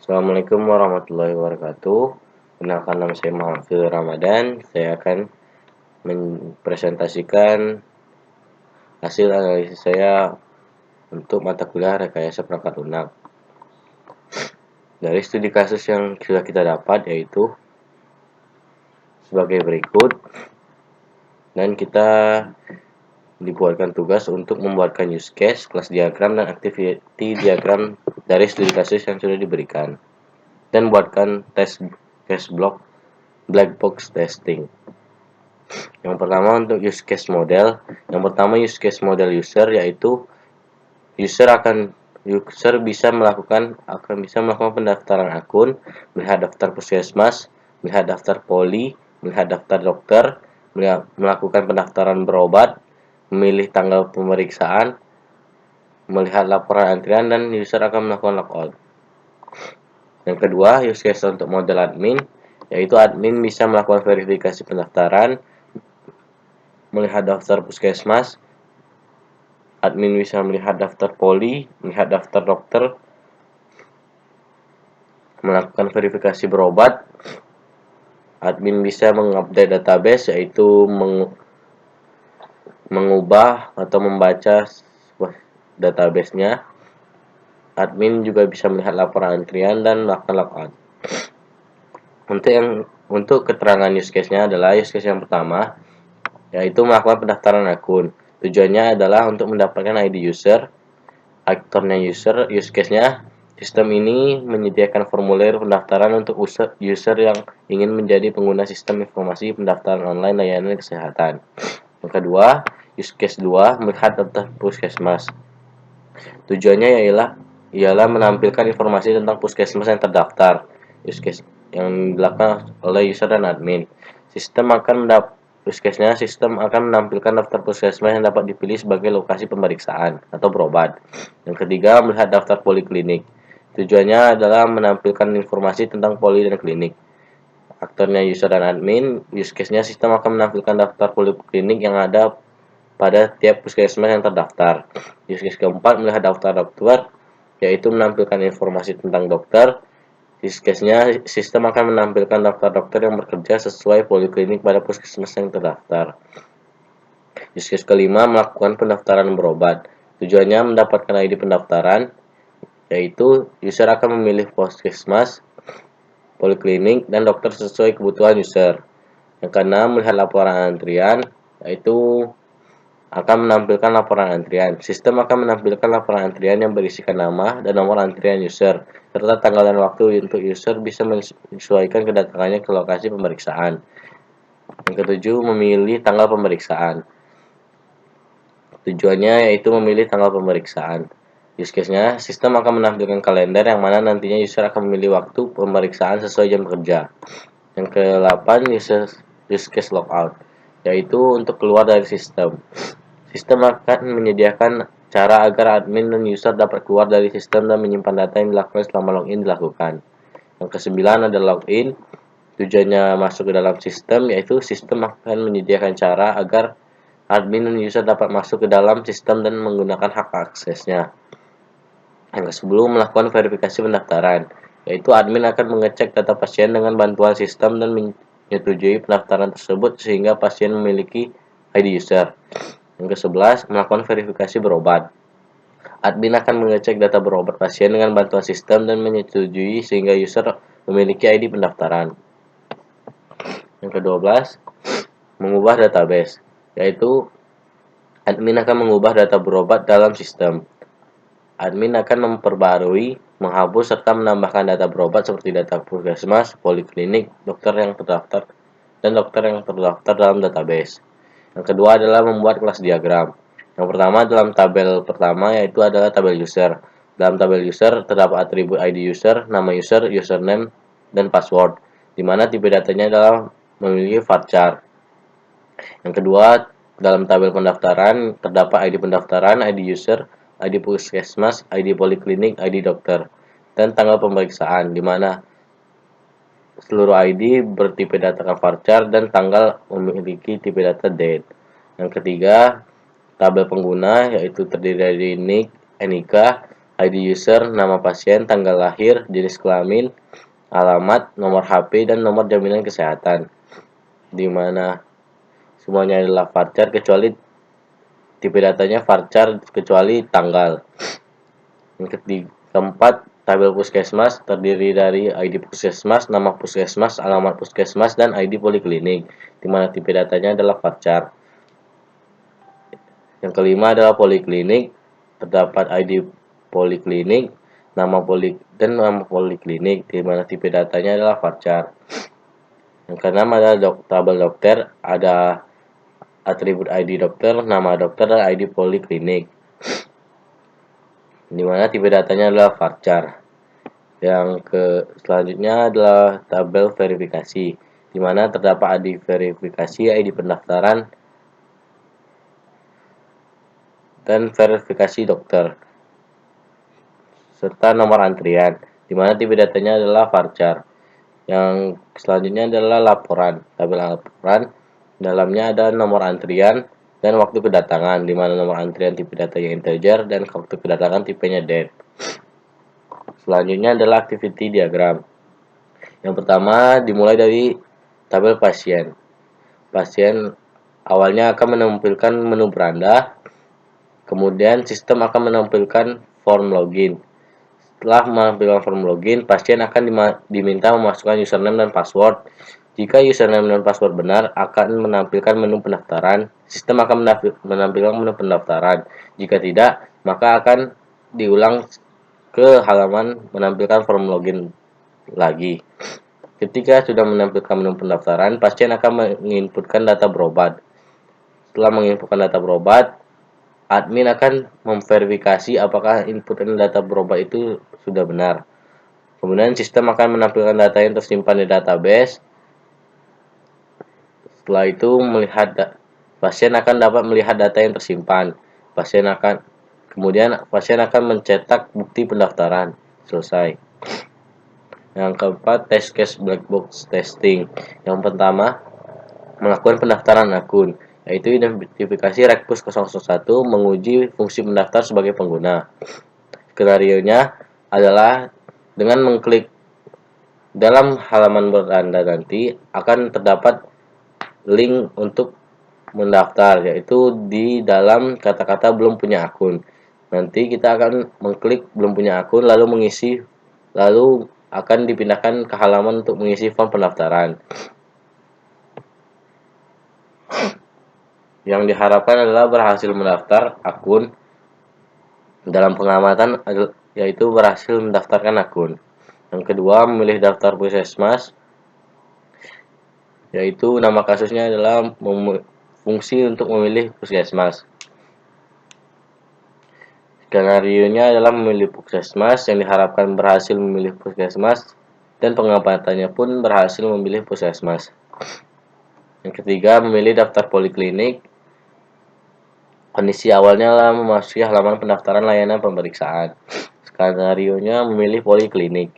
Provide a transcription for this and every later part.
Assalamualaikum warahmatullahi wabarakatuh. Kenalkan, nama saya Mahfil Ramadan. Saya akan mempresentasikan hasil analisis saya untuk mata kuliah rekayasa perangkat lunak. Dari studi kasus yang sudah kita dapat yaitu sebagai berikut, dan kita dibuatkan tugas untuk membuatkan use case, kelas diagram, dan activity diagram dari studi kasus yang sudah diberikan, dan buatkan test case black box testing. Yang pertama untuk use case model. Yang pertama use case model user, yaitu user bisa melakukan pendaftaran akun, melihat daftar puskesmas, melihat daftar poli, melihat daftar dokter, melakukan pendaftaran berobat, memilih tanggal pemeriksaan, melihat laporan antrian, dan user akan melakukan logout. Yang kedua, use case untuk model admin, yaitu admin bisa melakukan verifikasi pendaftaran, melihat daftar puskesmas, admin bisa melihat daftar poli, melihat daftar dokter, melakukan verifikasi berobat, admin bisa mengupdate database, yaitu mengubah atau membaca database-nya. Admin juga bisa melihat laporan antrian dan melakukan logout. Untuk keterangan use case-nya adalah use case yang pertama, yaitu melakukan pendaftaran akun. Tujuannya adalah untuk mendapatkan ID user, aktornya user, use case-nya. Sistem ini menyediakan formulir pendaftaran untuk user yang ingin menjadi pengguna sistem informasi pendaftaran online layanan kesehatan. Yang kedua, use case 2, melihat daftar puskesmas. Tujuannya ialah menampilkan informasi tentang puskesmas yang terdaftar. Use case yang dilakukan oleh user dan admin. Sistem akan menampilkan daftar puskesmas yang dapat dipilih sebagai lokasi pemeriksaan atau berobat. Yang ketiga, melihat daftar poliklinik. Tujuannya adalah menampilkan informasi tentang poli dan klinik. Aktornya user dan admin. Use case-nya, sistem akan menampilkan daftar poliklinik yang ada pada tiap puskesmas yang terdaftar. Use case keempat, melihat daftar dokter, yaitu menampilkan informasi tentang dokter. Use case-nya, sistem akan menampilkan daftar dokter yang bekerja sesuai poliklinik pada puskesmas yang terdaftar. Use case kelima, melakukan pendaftaran berobat. Tujuannya mendapatkan ID pendaftaran, yaitu user akan memilih puskesmas, poliklinik, dan dokter sesuai kebutuhan user. Yang keenam, melihat laporan antrian, yaitu akan menampilkan laporan antrian. Sistem akan menampilkan laporan antrian yang berisikan nama dan nomor antrian user, serta tanggal dan waktu untuk user bisa menyesuaikan kedatangannya ke lokasi pemeriksaan. Yang ketujuh, memilih tanggal pemeriksaan. Tujuannya yaitu memilih tanggal pemeriksaan. Use case-nya, sistem akan menampilkan kalender yang mana nantinya user akan memilih waktu pemeriksaan sesuai jam kerja. Yang ke-8, use case logout, yaitu untuk keluar dari sistem. Sistem akan menyediakan cara agar admin dan user dapat keluar dari sistem dan menyimpan data yang dilakukan selama login dilakukan. Yang ke-9 adalah login. Tujuannya masuk ke dalam sistem, yaitu sistem akan menyediakan cara agar admin dan user dapat masuk ke dalam sistem dan menggunakan hak aksesnya. Yang ke-10, melakukan verifikasi pendaftaran, yaitu admin akan mengecek data pasien dengan bantuan sistem dan menyetujui pendaftaran tersebut sehingga pasien memiliki ID user. Yang ke-11, melakukan verifikasi berobat. Admin akan mengecek data berobat pasien dengan bantuan sistem dan menyetujui sehingga user memiliki ID pendaftaran. Yang ke-12, mengubah database, yaitu admin akan mengubah data berobat dalam sistem. Admin akan memperbarui, menghapus, serta menambahkan data berobat seperti data puskesmas, poliklinik, dokter yang terdaftar dalam database. Yang kedua adalah membuat kelas diagram. Yang pertama dalam tabel pertama yaitu adalah tabel user. Dalam tabel user terdapat atribut ID user, nama user, username, dan password, di mana tipe datanya adalah memiliki varchar. Yang kedua, dalam tabel pendaftaran terdapat ID pendaftaran, ID user, ID puskesmas, ID poliklinik, ID dokter, dan tanggal pemeriksaan, di mana seluruh ID bertipe data varchar dan tanggal memiliki tipe data date. Yang ketiga, tabel pengguna, yaitu terdiri dari NIK, ID user, nama pasien, tanggal lahir, jenis kelamin, alamat, nomor HP, dan nomor jaminan kesehatan, di mana semuanya adalah varchar kecuali tipe datanya varchar kecuali tanggal. Yang keempat, tabel puskesmas terdiri dari ID puskesmas, nama puskesmas, alamat puskesmas, dan ID poliklinik, di mana tipe datanya adalah varchar. Yang kelima adalah poliklinik, terdapat ID poliklinik, nama poliklinik, di mana tipe datanya adalah varchar. Yang keenam adalah tabel dokter, ada atribut ID dokter, nama dokter, dan ID poliklinik, di mana tipe datanya adalah varchar. Yang selanjutnya adalah tabel verifikasi, di mana terdapat ID verifikasi, ID pendaftaran, dan verifikasi dokter, serta nomor antrian, di mana tipe datanya adalah varchar. Yang selanjutnya adalah laporan, tabel laporan, dalamnya ada nomor antrian dan waktu kedatangan, di mana nomor antrian tipe datanya integer dan waktu kedatangan tipenya date. Selanjutnya adalah activity diagram. Yang pertama dimulai dari tabel pasien. Pasien awalnya akan menampilkan menu beranda, kemudian sistem akan menampilkan form login. Setelah menampilkan form login, pasien akan diminta memasukkan username dan password. Jika username dan password benar, akan menampilkan menu pendaftaran. Sistem akan menampilkan menu pendaftaran. Jika tidak, maka akan diulang ke halaman menampilkan form login lagi. Ketika sudah menampilkan menu pendaftaran, pasien akan menginputkan data berobat. Setelah menginputkan data berobat, admin akan memverifikasi apakah inputan data berobat itu sudah benar. Kemudian sistem akan menampilkan data yang tersimpan di database. Setelah itu pasien akan dapat melihat data yang tersimpan. Kemudian pasien akan mencetak bukti pendaftaran. Selesai. Yang keempat, test case black box testing. Yang pertama, melakukan pendaftaran akun, yaitu identifikasi Rekpus 001 menguji fungsi pendaftar sebagai pengguna. Skenario-nya adalah dengan mengklik dalam halaman beranda nanti akan terdapat link untuk mendaftar, yaitu di dalam kata-kata belum punya akun. Nanti kita akan mengklik belum punya akun lalu akan dipindahkan ke halaman untuk mengisi form pendaftaran. Yang diharapkan adalah berhasil mendaftar akun dalam pengamatan, yaitu berhasil mendaftarkan akun. Yang kedua, memilih daftar puskesmas, yaitu nama kasusnya adalah fungsi untuk memilih puskesmas. Skenario-nya adalah memilih puskesmas, yang diharapkan berhasil memilih puskesmas, dan pengamatannya pun berhasil memilih puskesmas. Yang ketiga, memilih daftar poliklinik. Kondisi awalnya adalah memasuki halaman pendaftaran layanan pemeriksaan. Skenario-nya memilih poliklinik.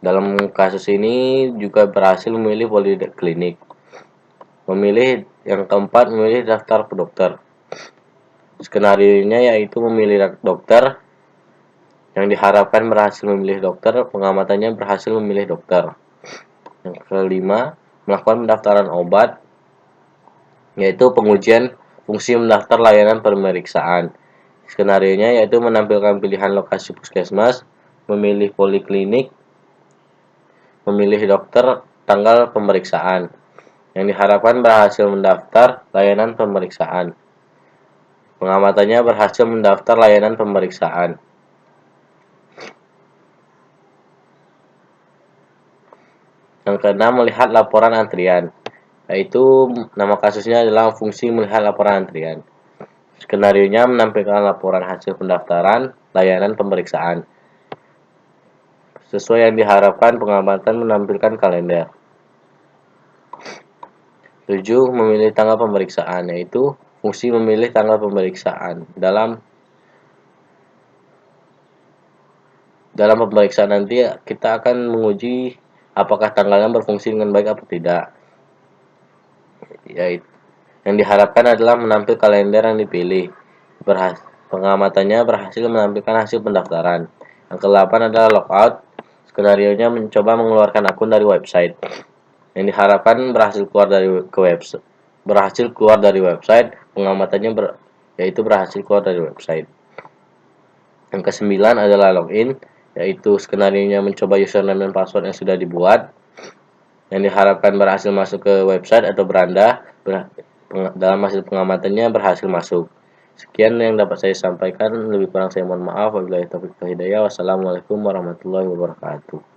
Dalam kasus ini juga berhasil memilih poliklinik. Yang keempat, memilih daftar dokter. Skenario-nya yaitu memilih dokter, yang diharapkan berhasil memilih dokter, pengamatannya berhasil memilih dokter. Yang kelima, melakukan pendaftaran obat, yaitu pengujian fungsi mendaftar layanan pemeriksaan. Skenario-nya yaitu menampilkan pilihan lokasi puskesmas, memilih poliklinik, memilih dokter, tanggal pemeriksaan. Yang diharapkan berhasil mendaftar layanan pemeriksaan. Pengamatannya berhasil mendaftar layanan pemeriksaan. Yang keenam, melihat laporan antrian, yaitu nama kasusnya adalah fungsi melihat laporan antrian. Skenario-nya menampilkan laporan hasil pendaftaran layanan pemeriksaan. Sesuai yang diharapkan, pengamatan menampilkan kalender. 7. Memilih tanggal pemeriksaan, yaitu fungsi memilih tanggal pemeriksaan. Dalam pemeriksaan nanti kita akan menguji apakah tanggalnya berfungsi dengan baik atau tidak. Yaitu yang diharapkan adalah menampilkan kalender yang dipilih. Pengamatannya berhasil menampilkan hasil pendaftaran. Yang ke-8 adalah logout. Skenarionya mencoba mengeluarkan akun dari website. Yang diharapkan berhasil keluar dari website. Pengamatannya yaitu berhasil keluar dari website. Yang ke-9 adalah login, yaitu skenarionya mencoba username dan password yang sudah dibuat. Yang diharapkan berhasil masuk ke website atau beranda. Dalam hasil pengamatannya berhasil masuk. Sekian yang dapat saya sampaikan, lebih kurang saya mohon maaf. Wabillahi taufiq wal hidayah. Wassalamualaikum warahmatullahi wabarakatuh.